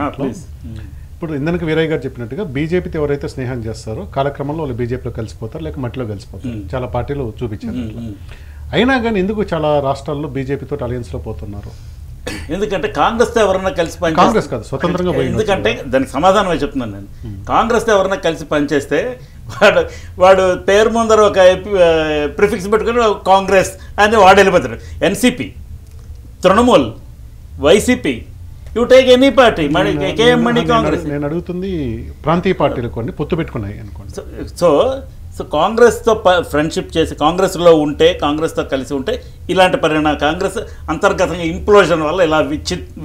ఇప్పుడు ఇందనకి వీరయ్య గారు చెప్పినట్టుగా బీజేపీతో ఎవరైతే స్నేహం చేస్తారో కాలక్రమంలో వాళ్ళు బీజేపీలో కలిసిపోతారు, లేక మట్టిలో కలిసిపోతారు. చాలా పార్టీలు చూపించారు. అయినా కానీ ఎందుకు చాలా రాష్ట్రాల్లో బీజేపీతో అలయన్స్లో పోతున్నారు? ఎందుకంటే కాంగ్రెస్తో ఎవరన్నా కలిసి కాంగ్రెస్ కాదు స్వతంత్రంగా. ఎందుకంటే దానికి సమాధానమే చెప్తున్నాను నేను. కాంగ్రెస్తో ఎవరన్నా కలిసి పనిచేస్తే వాడు పేరు ముందర ఒక ప్రిఫిక్స్ పెట్టుకుని కాంగ్రెస్ అని వాడు వెళ్ళిపోతాడు. NCP, Trinamool, YCP, you take any party, Congress. నేను అడుగుతుంది ప్రాంతీయ పార్టీలు కొన్ని పొత్తు పెట్టుకున్నాయి అనుకోండి. సో కాంగ్రెస్తో ఫ్రెండ్షిప్ చేసి కాంగ్రెస్లో ఉంటే, కాంగ్రెస్తో కలిసి ఉంటే ఇలాంటి పరిణామం, కాంగ్రెస్ అంతర్గతంగా ఇంప్లోజన్ వల్ల ఇలా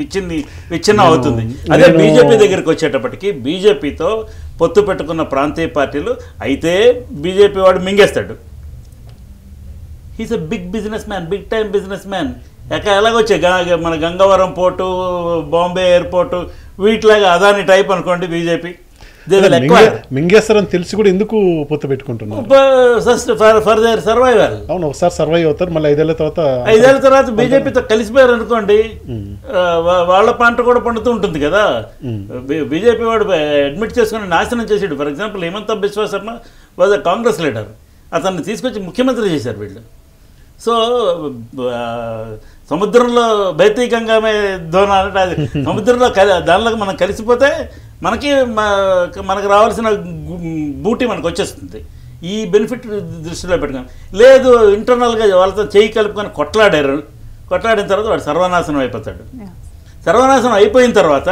విచ్ఛిన్నం అవుతుంది. అదే బీజేపీ దగ్గరికి వచ్చేటప్పటికి బీజేపీతో పొత్తు పెట్టుకున్న ప్రాంతీయ పార్టీలు అయితే బీజేపీ వాడు మింగేస్తాడు. He's a big businessman, big time businessman. ఎలాగొచ్చాయి మన గంగవరం పోర్టు, బాంబే ఎయిర్పోర్టు, వీటిలాగా అదాని టైప్ అనుకోండి బీజేపీ. మింగేస్తారని తెలిసి కూడా ఎందుకు పొత్తు పెట్టుకుంటున్నారు? For their survival. అవును, ఒకసారి సర్వైవ్ అవుతారు, మళ్ళీ 5 ఏళ్ల తర్వాత బీజేపీతో కలిసిపోయారు అనుకోండి, వాళ్ళ పంట కూడా పండుతూ ఉంటుంది కదా. బీజేపీ వాడు అడ్మిట్ చేసుకుని నాశనం చేసాడు. For example Himanta Biswa Sharma was a Congress leader, అతన్ని తీసుకొచ్చి ముఖ్యమంత్రి చేశారు వీళ్ళు. సో సముద్రంలో భౌతికంగామే ధోన అంటే అది సముద్రంలో దానిలో మనం కలిసిపోతే మనకు రావాల్సిన బూటీ మనకు వచ్చేస్తుంది. ఈ బెనిఫిట్ దృష్టిలో పెట్టుకుని లేదు, ఇంటర్నల్గా వాళ్ళతో చేయి కలుపుకొని కొట్లాడిన తర్వాత వాడు సర్వనాశనం అయిపోతాడు. సర్వనాశనం అయిపోయిన తర్వాత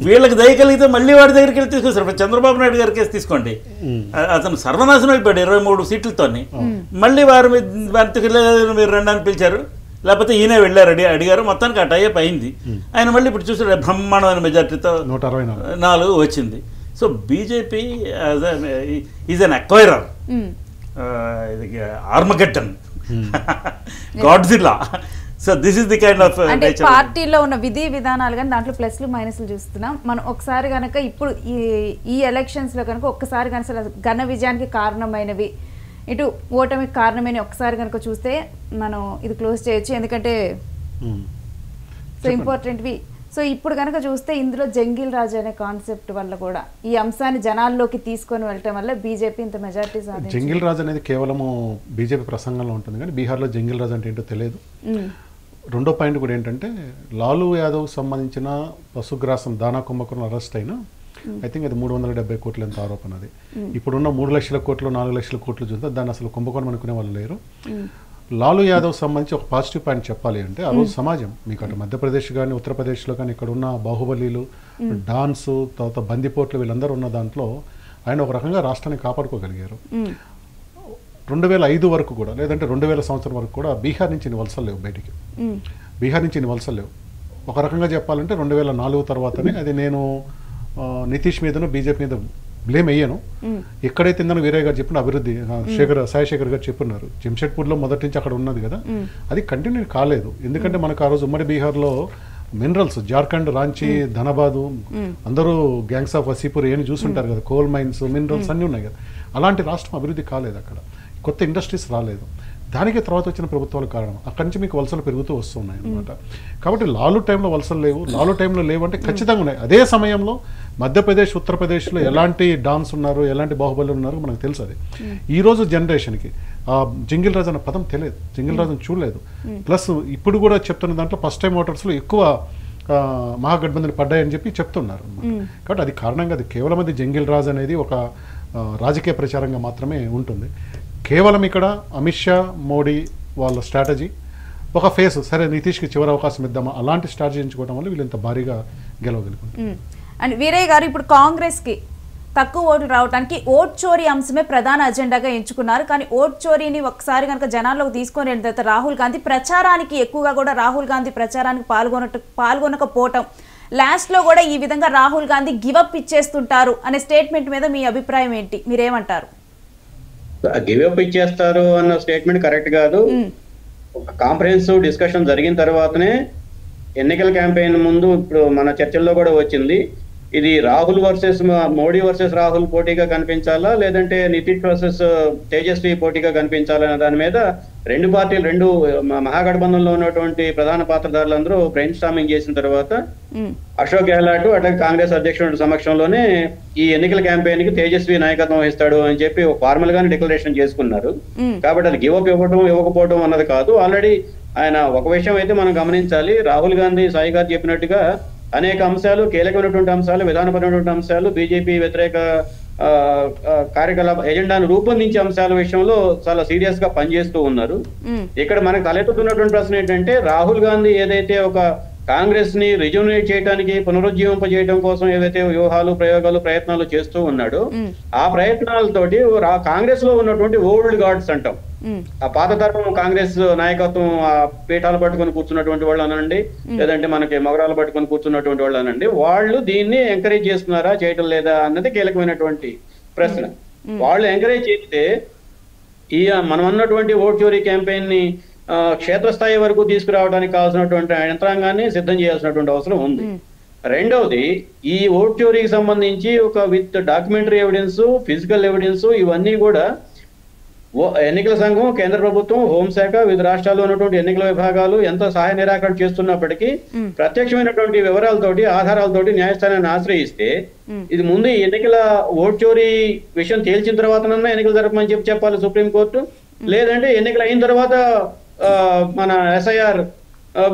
వీళ్ళకి దయ కలిగితే మళ్ళీ వాడి దగ్గరికి వెళ్ళి తీసుకొస్తారు. చంద్రబాబు నాయుడు గారి కేసు తీసుకోండి, అతను సర్వనాశనం అయిపోయాడు 23 సీట్లతో. మళ్ళీ వారికి మీరు రెండని పిలిచారు, లేకపోతే ఈయనే వెళ్ళారు అడిగారు, మొత్తానికి ఆ టైప్ అయింది. ఆయన మళ్ళీ ఇప్పుడు చూసాడు బ్రహ్మాండమైన మెజార్టీతో 164 వచ్చింది. So BJP is an acquirer, Armageddon, Godzilla. So this is the kind of అంటే పార్టీలో ఉన్న విధి విధానాలు కానీ దాంట్లో ప్లస్లు మైనస్లు చూస్తున్నాం మనం. ఒకసారి కనుక ఇప్పుడు ఈ ఎలక్షన్స్లో కనుక ఒక్కసారి కనుక ఘన విజయానికి కారణమైనవి, ఇటు ఓటమికి కారణమైన ఒకసారి కనుక చూస్తే మనం ఇది క్లోజ్ చేయొచ్చు. ఎందుకంటే సో ఇంపార్టెంట్వి సో ఇప్పుడు కనుక చూస్తే ఇందులో జంగిల్ రాజ్ అనే కాన్సెప్ట్ వల్ల కూడా ఈ అంశాన్ని జనాల్లోకి తీసుకొని వెళ్ళటం వల్ల బీజేపీ ఇంత మెజారిటీ సాధించింది. జంగిల్ రాజ్ అనేది కేవలము బీజేపీ ప్రసంగంలో ఉంటుంది, కానీ బీహార్లో జంగిల్ రాజ్ అంటే ఏంటో తెలియదు. రెండో పాయింట్ కూడా ఏంటంటే లాలూ యాదవ్ సంబంధించిన పశుగ్రాసం దానా కుంభకోణం అరెస్ట్ అయినా ఐ థింక్ అది 370 కోట్లు ఎంత ఆరోపణ. అది ఇప్పుడున్న 3 లక్షల కోట్లు 4 లక్షల కోట్లు చూస్తే దాన్ని అసలు కుంభకోణం అనుకునే వాళ్ళు లేరు. లాలూ యాదవ్ సంబంధించి ఒక పాజిటివ్ పాయింట్ చెప్పాలి అంటే ఆ రోజు సమాజం మీకు అటు మధ్యప్రదేశ్ కానీ ఉత్తరప్రదేశ్లో కానీ ఇక్కడ ఉన్న బాహుబలీలు డాన్స్ తర్వాత బందిపోట్లు వీళ్ళందరూ ఉన్న దాంట్లో ఆయన ఒక రకంగా రాష్ట్రాన్ని కాపాడుకోగలిగారు. 2005 వరకు కూడా లేదంటే 2000 సంవత్సరం వరకు కూడా బీహార్ నుంచి ఇన్ని వలసలు లేవు, బయటికి బీహార్ నుంచి ఇన్ని వలసలు లేవు. ఒక రకంగా చెప్పాలంటే 2004 తర్వాతనే అది నేను నితీష్ మీదను బీజేపీ మీద బ్లేమ్ అయ్యాను. ఎక్కడైతే ఇందని వీరయ్య గారు చెప్పిన అభివృద్ధి సాయిశేఖర్ గారు చెప్పున్నారు, జంషెడ్పూర్లో మొదటి నుంచి అక్కడ ఉన్నది కదా, అది కంటిన్యూ కాలేదు. ఎందుకంటే మనకు ఆ రోజు ఉమ్మడి బీహార్లో మినరల్స్ జార్ఖండ్, రాంచీ, ధనబాదు అందరూ గ్యాంగ్స్ ఆఫ్ వసీపూర్ ఏని చూస్తుంటారు కదా, కోల్ మైన్స్, మినరల్స్ అన్నీ ఉన్నాయి కదా. అలాంటి రాష్ట్రం అభివృద్ధి కాలేదు, అక్కడ కొత్త ఇండస్ట్రీస్ రాలేదు. దానికి తర్వాత వచ్చిన ప్రభుత్వాల కారణం అక్కడి నుంచి మీకు వలసలు పెరుగుతూ వస్తున్నాయి అనమాట. కాబట్టి లాలూ టైంలో వలసలు లేవు, లాలూ టైంలో లేవు అంటే ఖచ్చితంగా ఉన్నాయి. అదే సమయంలో మధ్యప్రదేశ్, ఉత్తరప్రదేశ్లో ఎలాంటి డాన్స్ ఉన్నారు, ఎలాంటి బాహుబలి ఉన్నారు మనకు తెలుసు. అది ఈ రోజు జనరేషన్కి జంగిల్ రాజ్ అన్న పదం తెలియదు, జంగిల్ రాజ్ అని చూడలేదు. ప్లస్ ఇప్పుడు కూడా చెప్తున్న దాంట్లో ఫస్ట్ టైం ఓటర్స్లో ఎక్కువ మహాగఠబంధన్ పడ్డాయని చెప్పి చెప్తున్నారు. కాబట్టి అది కారణంగా అది కేవలం అది జంగిల్ రాజ్ అనేది ఒక రాజకీయ ప్రచారంగా మాత్రమే ఉంటుంది. కేవలం ఇక్కడ అమిత్ షా, మోడీ వాళ్ళ స్ట్రాటజీ ఒక ఫేస్, సరే నితీష్కి చివరి అవకాశం ఇద్దామా అలాంటి స్ట్రాటజీ ఎంచుకోవడం వల్ల వీళ్ళు ఇంత భారీగా గెలవగలుగుతారు. అండ్ వీరయ్య గారు, ఇప్పుడు కాంగ్రెస్కి తక్కువ ఓట్లు రావడానికి ఓట్ చోరీ అంశమే ప్రధాన అజెండాగా ఎంచుకున్నారు. కానీ ఓట్ చోరీని ఒకసారి కనుక జనాల్లోకి తీసుకొని వెళ్ళిన తర్వాత రాహుల్ గాంధీ ప్రచారానికి ఎక్కువగా కూడా రాహుల్ గాంధీ ప్రచారానికి పాల్గొనకపోవటం, లాస్ట్లో కూడా ఈ విధంగా రాహుల్ గాంధీ గివప్ ఇచ్చేస్తుంటారు అనే స్టేట్మెంట్ మీద మీ అభిప్రాయం ఏంటి, మీరేమంటారు? గివప్ ఇచ్చేస్తారు అన్న స్టేట్మెంట్ కరెక్ట్ కాదు. కాంప్రహెన్సివ్ డిస్కషన్ జరిగిన తర్వాతనే ఎన్నికల క్యాంపెయిన్ ముందు ఇప్పుడు మన చర్చల్లో కూడా వచ్చింది, ఇది రాహుల్ వర్సెస్ మోడీ వర్సెస్ రాహుల్ పోటీగా కనిపించాలా లేదంటే నితీష్ వర్సెస్ తేజస్వి పోటీగా కనిపించాలా అనే దాని మీద రెండు పార్టీలు, రెండు మహాగఠబంధన్లో ఉన్నటువంటి ప్రధాన పాత్రధారులందరూ బ్రెయిన్ స్టార్మింగ్ చేసిన తర్వాత అశోక్ గెహ్లాట్ అట్లాగే కాంగ్రెస్ అధ్యక్షుడి సమక్షంలోనే ఈ ఎన్నికల క్యాంపెయిన్ కి తేజస్వి నాయకత్వం వహిస్తాడు అని చెప్పి ఫార్మల్ గానే డిక్లరేషన్ చేసుకున్నారు. కాబట్టి అది గివప్ ఇవ్వకపోవడం అన్నది కాదు. ఆల్రెడీ ఆయన ఒక విషయం అయితే మనం గమనించాలి, రాహుల్ గాంధీ సాయి గారు చెప్పినట్టుగా అనేక అంశాలు, కీలకమైనటువంటి అంశాలు, విధానపరమైనటువంటి అంశాలు, బీజేపీ వ్యతిరేక కార్యకలాప ఎజెండాను రూపొందించే అంశాల విషయంలో చాలా సీరియస్ గా పనిచేస్తూ ఉన్నారు. ఇక్కడ మనకు తలెత్తుతున్నటువంటి ప్రశ్న ఏంటంటే, రాహుల్ గాంధీ ఏదైతే ఒక కాంగ్రెస్ ని రిజ్యూమినేట్ చేయడానికి, పునరుజ్జీవింపజేయడం కోసం ఏదైతే వ్యూహాలు, ప్రయోగాలు, ప్రయత్నాలు చేస్తూ ఉన్నాడో ఆ ప్రయత్నాలతోటి కాంగ్రెస్ లో ఉన్నటువంటి ఓల్డ్ గార్డ్స్ అంటాం, ఆ పాత తరం కాంగ్రెస్ నాయకత్వం ఆ పీఠాలు పట్టుకొని కూర్చున్నటువంటి వాళ్ళు అనండి, లేదంటే మనకి మొగరాలు పట్టుకొని కూర్చున్నటువంటి వాళ్ళు అనండి, వాళ్ళు దీన్ని ఎంకరేజ్ చేస్తున్నారా చేయటం లేదా అన్నది కీలకమైనటువంటి ప్రశ్న. వాళ్ళు ఎంకరేజ్ చేస్తే ఈ మనం అన్నటువంటి ఓట్ చోరీ క్యాంపెయిన్ ని క్షేత్రస్థాయి వరకు తీసుకురావడానికి కావాల్సినటువంటి యంత్రాంగాన్ని సిద్ధం చేయాల్సినటువంటి అవసరం ఉంది. రెండవది, ఈ ఓట్ చోరీకి సంబంధించి ఒక with documentary evidence, physical evidence ఇవన్నీ కూడా ఎన్నికల సంఘం, కేంద్ర ప్రభుత్వం, హోంశాఖ, వివిధ రాష్ట్రాల్లో ఉన్నటువంటి ఎన్నికల విభాగాలు ఎంత సహాయ నిరాకరణ చేస్తున్నప్పటికీ ప్రత్యక్షమైనటువంటి వివరాలతోటి, ఆధారాలతోటి న్యాయస్థానాన్ని ఆశ్రయిస్తే ఇది ముందు ఎన్నికల ఓట్ చోరీ విషయం తేల్చిన తర్వాతనన్నా ఎన్నికలు జరపమని చెప్పాలి సుప్రీంకోర్టు, లేదంటే ఎన్నికలు అయిన తర్వాత మన ఎస్ఐఆర్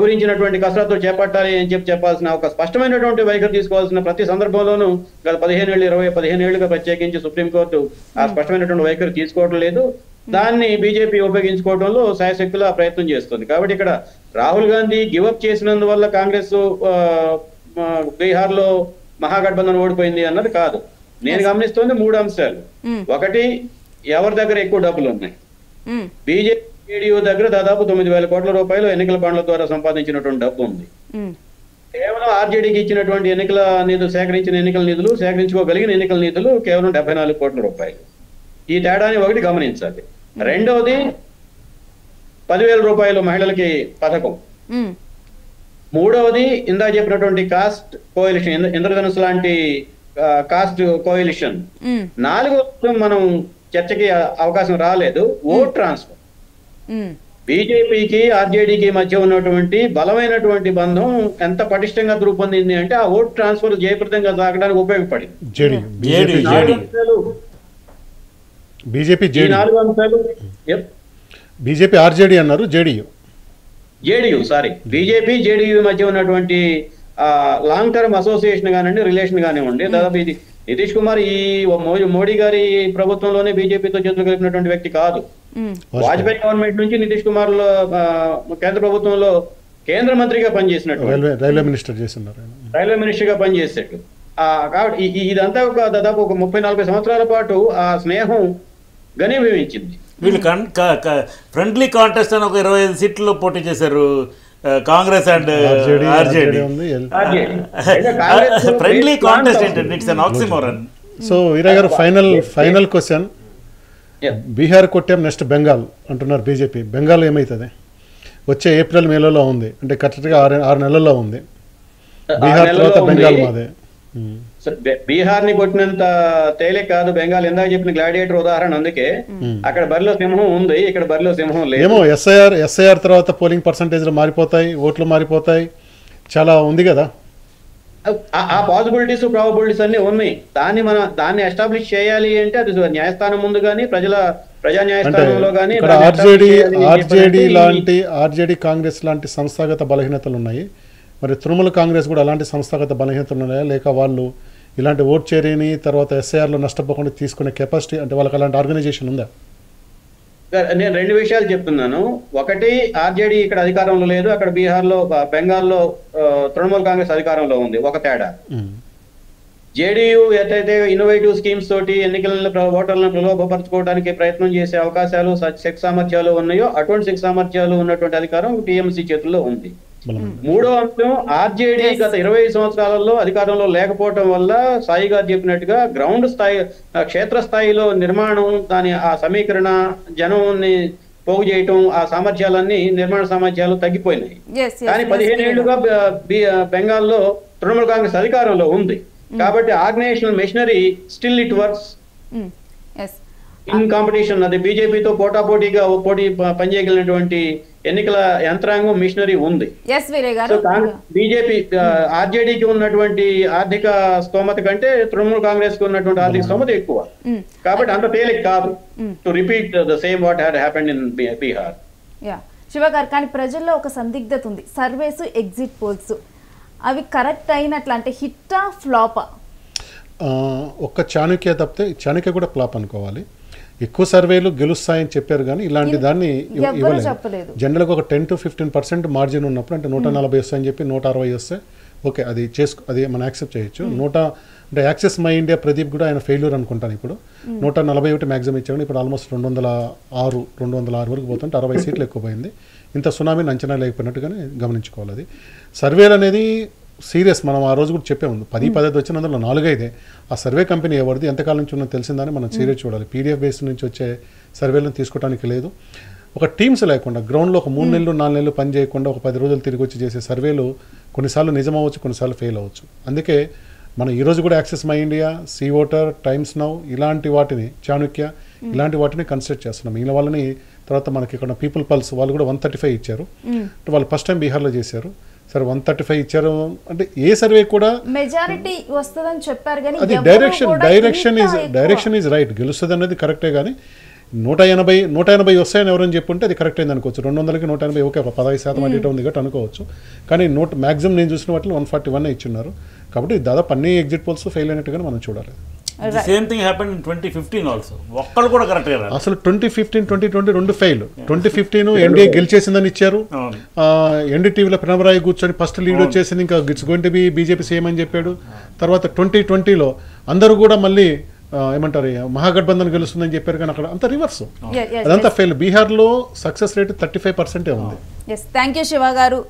గురించినటువంటి కసరత్తు చేపట్టాలి అని చెప్పాల్సిన ఒక స్పష్టమైనటువంటి వైఖరి తీసుకోవాల్సిన ప్రతి సందర్భంలోనూ గత 15 ఏళ్లుగా ప్రత్యేకించి సుప్రీంకోర్టు ఆ స్పష్టమైనటువంటి వైఖరి తీసుకోవడం లేదు. దాన్ని బీజేపీ ఉపయోగించుకోవడంలో శాయశక్తులా ప్రయత్నం చేస్తుంది. కాబట్టి ఇక్కడ రాహుల్ గాంధీ గివప్ చేసినందువల్ల కాంగ్రెస్ బీహార్ లో మహాగఠబంధన్ ఓడిపోయింది అన్నది కాదు. నేను గమనిస్తోంది 3 అంశాలు. ఒకటి, ఎవరి దగ్గర ఎక్కువ డబ్బులు ఉన్నాయి. బీజేపీ జేడీయూ దగ్గర దాదాపు 9,000 కోట్ల రూపాయలు ఎన్నికల బాండ్ల ద్వారా సంపాదించినటువంటి డబ్బు ఉంది. కేవలం ఆర్జేడీకి ఇచ్చినటువంటి ఎన్నికల నిధులు, సేకరించిన ఎన్నికల నిధులు, సేకరించుకోగలిగిన ఎన్నికల నిధులు కేవలం 74 కోట్ల రూపాయలు. ఈ తేడాని ఒకటి గమనించాలి. రెండవది, 10,000 రూపాయలు మహిళలకి పథకం. మూడవది, ఇందా చెప్పినటువంటి కాస్ట్ కోయలిషన్, ఇంద్రధనుసు లాంటి కాస్ట్ కోయలిషన్. నాలుగో మనం చర్చకి అవకాశం రాలేదు, ఓట్ ట్రాన్స్ఫర్. బీజేపీకి ఆర్జేడీకి మధ్య ఉన్నటువంటి బలమైనటువంటి బంధం ఎంత పటిష్టంగా రూపొందింది అంటే ఆ ఓట్ ట్రాన్స్ఫర్ జయప్రదంగా సాగడానికి ఉపయోగపడింది. బీజేపీ ఈ 4 అంశాలు బీజేపీ ఆర్జేడీ అన్నారు, జేడీయూ బీజేపీ జేడీయూ మధ్య ఉన్నటువంటి లాంగ్ టర్మ్ అసోసియేషన్ కానివ్వండి, రిలేషన్ కానివ్వండి. దాదాపు ఇది నితీష్ కుమార్ ఈ మోడీ గారి ప్రభుత్వంలోనే బీజేపీతో చేతులు కలిపినటువంటి వ్యక్తి కాదు. వాజ్పేయి గవర్నమెంట్ నుంచి నితీష్ కుమార్ లో కేంద్ర ప్రభుత్వంలో కేంద్ర మంత్రిగా పనిచేసినట్టు, రైల్వే మినిస్టర్ గా పనిచేసేట్టు. కాబట్టి ఇదంతా దాదాపు ఒక 30-40 సంవత్సరాల పాటు ఆ స్నేహం ఘనీభవించింది. వీళ్ళు ఫ్రెండ్లీ కాంటెస్ట్ అని ఒక 25 సీట్లలో పోటీ చేశారు Congress and RJD. Friendly contest ఏంటంటే ఇట్స్ అన్ ఆక్సిమోరన్. సో వీరయ్య గారు ఫైనల్ క్వశ్చన్, బీహార్ కొట్టాం, నెక్స్ట్ బెంగాల్ అంటున్నారు బీజేపీ. బెంగాల్ ఏమవుతుంది? వచ్చే ఏప్రిల్ మేలో ఉంది, అంటే కరెక్ట్గా 6 నెలల్లో ఉంది. బీహార్ తర్వాత బెంగాల్ మాదే. బీహార్ ని కొట్టినంత తేలిక కాదు బెంగాల్. ఇందాక చెప్పిన గ్లాడియేటర్ ఉదాహరణ. అందుకే అక్కడ బరిలో సింహం ఉంది, ఇక్కడ బరిలో సింహం లేదు. ఏమో ఎస్ఐఆర్ తర్వాత పోలింగ్ పర్సంటేజ్లు మారిపోతాయి, ఓట్లు మారిపోతాయి, చాలా ఉంది కదా. ఆ పాసిబిలిటీస్ ప్రాబబిలిటీస్ అన్ని ఉన్నాయి. దాన్ని ఎస్టాబ్లిష్ చేయాలి అంటే అది న్యాయస్థానం ముందు కానీ ప్రజా న్యాయస్థానంలో కానీ. ఆర్జేడీ కాంగ్రెస్ లాంటి సంస్థాగత బలహీనతలు ఉన్నాయి. మరి తృణమూల కాంగ్రెస్ కూడా అలాంటి సంస్థాగత బలహీనతలు ఉన్నాయా, లేక వాళ్ళు ఇలాంటి ఓట్ చేరిని తర్వాత ఎస్ఐఆర్లో నష్టపోకుండా తీసుకునే కెపాసిటీ, అంటే వాళ్ళకి అలాంటి ఆర్గనైజేషన్ ఉందా? నేను 2 విషయాలు చెప్తున్నాను. ఒకటి, ఆర్జేడీ ఇక్కడ అధికారంలో లేదు, అక్కడ బీహార్లో బెంగాల్లో తృణమూల్ కాంగ్రెస్ అధికారంలో ఉంది. ఒక తేడా. జేడీయూ ఏదైతే ఇన్నోవేటివ్ స్కీమ్స్ తోటి ఎన్నికల ఓటర్లను ప్రలోభపరచుకోవడానికి ప్రయత్నం చేసే అవకాశాలు, శక్తి సామర్థ్యాలు ఉన్నాయో అటువంటి శక్తి సామర్థ్యాలు ఉన్నటువంటి అధికారం టీఎంసీ చేతుల్లో ఉంది. మూడో అంశం, ఆర్జేడీ గత 20 సంవత్సరాలలో అధికారంలో లేకపోవటం వల్ల సాయి గారు చెప్పినట్టుగా గ్రౌండ్ స్థాయి, క్షేత్రస్థాయిలో నిర్మాణం, దాని ఆ సమీకరణ, జనాన్ని పోగు చేయటం, ఆ సామర్థ్యాలన్నీ నిర్మాణ సామర్థ్యాలు తగ్గిపోయినాయి. కానీ 15 ఏళ్లుగా బెంగాల్లో తృణమూల్ కాంగ్రెస్ అధికారంలో ఉంది. కాబట్టి organisational machinery still it works in competition. అది బీజేపీతో పోటాపోటీగా పనిచేయగలిగినటువంటి ఎన్నికల యంత్రాంగం, మిషనరీ ఉంది. బీజేపీ ఆర్జేడీకి ఉన్నటువంటి ఆర్థిక స్తోమత కంటే తృణమూల్ కాంగ్రెస్ కి ఉన్నటువంటి ఆర్థిక స్తోమత ఎక్కువ. కాబట్టి అంత తేలిక కాదు to repeat the same what had happened in Bihar. Shiva గారు, కానీ ప్రజల్లో ఒక సందిగ్ధత ఉంది. సర్వేస్, ఎగ్జిట్ పోల్స్ అవి కరెక్ట్ అయినట్లు అంటే హిట్టా ఫ్లాపా? ఒక్క చాణక్య తప్పితే, చాణక్య కూడా ఫ్లాప్ అనుకోవాలి. ఎక్కువ సర్వేలు గెలుస్తాయని చెప్పారు కానీ ఇలాంటి దాన్ని ఇవ్వలేదు. జనరల్గా ఒక 10 to 15% మార్జిన్ ఉన్నప్పుడు, అంటే 140 వస్తాయని చెప్పి 160 వస్తే ఓకే, అది అది మనం యాక్సెప్ట్ చేయొచ్చు. అంటే యాక్సెస్ మై ఇండియా ప్రదీప్ కూడా ఆయన ఫెయిల్యూర్ అనుకుంటాను. ఇప్పుడు 141 మ్యాక్సిమం ఇచ్చాడు, ఇప్పుడు ఆల్మోస్ట్ 206 వరకు పోతుంటే 60 సీట్లు ఎక్కువ పోయింది. ఇంత సునామీని అంచనా లేకపోయినట్టుగానే గమనించుకోవాలి. అది సర్వేలు అనేది సీరియస్. మనం ఆ రోజు కూడా చెప్పాము, 10-15 వచ్చినందులో 4-5. ఆ సర్వే కంపెనీ ఎవరిది, ఎంతకాలం నుంచి ఉన్నది తెలిసిందని మనం సీరియస్ చూడాలి. పీడిఎఫ్ బేస్ నుంచి వచ్చే సర్వేలను తీసుకోవడానికి లేదు. ఒక టీమ్స్ లేకుండా గ్రౌండ్లో ఒక 3 నెలలు 4 నెలలు పని చేయకుండా ఒక 10 రోజులు తిరిగి వచ్చి చేసే సర్వేలు కొన్నిసార్లు నిజం అవ్వచ్చు, కొన్నిసార్లు ఫెయిల్ అవ్వచ్చు. అందుకే మనం ఈరోజు కూడా Axis My India, C Voter, Times Now ఇలాంటి వాటిని, చాణక్య ఇలాంటి వాటిని కన్సిడర్ చేస్తున్నాం. మిగిలిన వాళ్ళని తర్వాత మనకి ఇక్కడ పీపుల్ పల్స్ వాళ్ళు కూడా 135 ఇచ్చారు. వాళ్ళు ఫస్ట్ టైం బీహార్లో చేశారు. సరే 135 ఇచ్చారు అంటే ఏ సర్వే కూడా మెజారిటీ వస్తుందని చెప్పారు కానీ అది డైరెక్షన్ ఈజ్ రైట్. గెలుస్తుంది అనేది కరెక్టే, కానీ 180 వస్తాయని ఎవరైనా చెప్పుంటే అది కరెక్ట్ అయింది అనుకోవచ్చు. 200కి 180 ఓకే, ఒక 15% అడిట్ ఉంది కాబట్టి అనుకోవచ్చు. కానీ మ్యాక్సిమం నేను చూసిన వాటిలో 141 ఇచ్చున్నారు. కాబట్టి దాదాపు అన్ని ఎగ్జిట్ పోల్స్ ఫెయిల్ అయినట్టుగానే మనం చూడాలి. Same thing happened in 2015 also. ఒక్కళ్ళు కూడా కరెక్ట్ గా అసలు 2015, 2020 రెండు ఫెయిల్. 2015 ఎన్డీఏ గెలిచేసిందని ఇచ్చారు. ఎన్డీటీవీలో ప్రణబరాయ్ కూర్చొని ఫస్ట్ లీడ్ వచ్చేసింది, ఇంకా it's going to be BJP CM అని చెప్పాడు. తర్వాత 2020లో అందరూ కూడా మళ్ళీ ఏమంటారు మహాగఠబంధన్ గెలుస్తుందని చెప్పారు, కానీ అక్కడ అంత రివర్స్, అదంతా ఫెయిల్. బీహార్లో సక్సెస్ రేట్ 35% ఉంది. థ్యాంక్ యూ శివ గారు,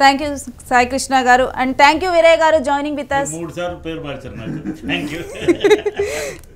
థ్యాంక్ యూ సాయి కృష్ణ గారు, అండ్ థ్యాంక్ యూ వీరయ్య గారు జాయినింగ్ విత్ us. 3 సార్లు పేరు మార్చారు నాకు. Thank you.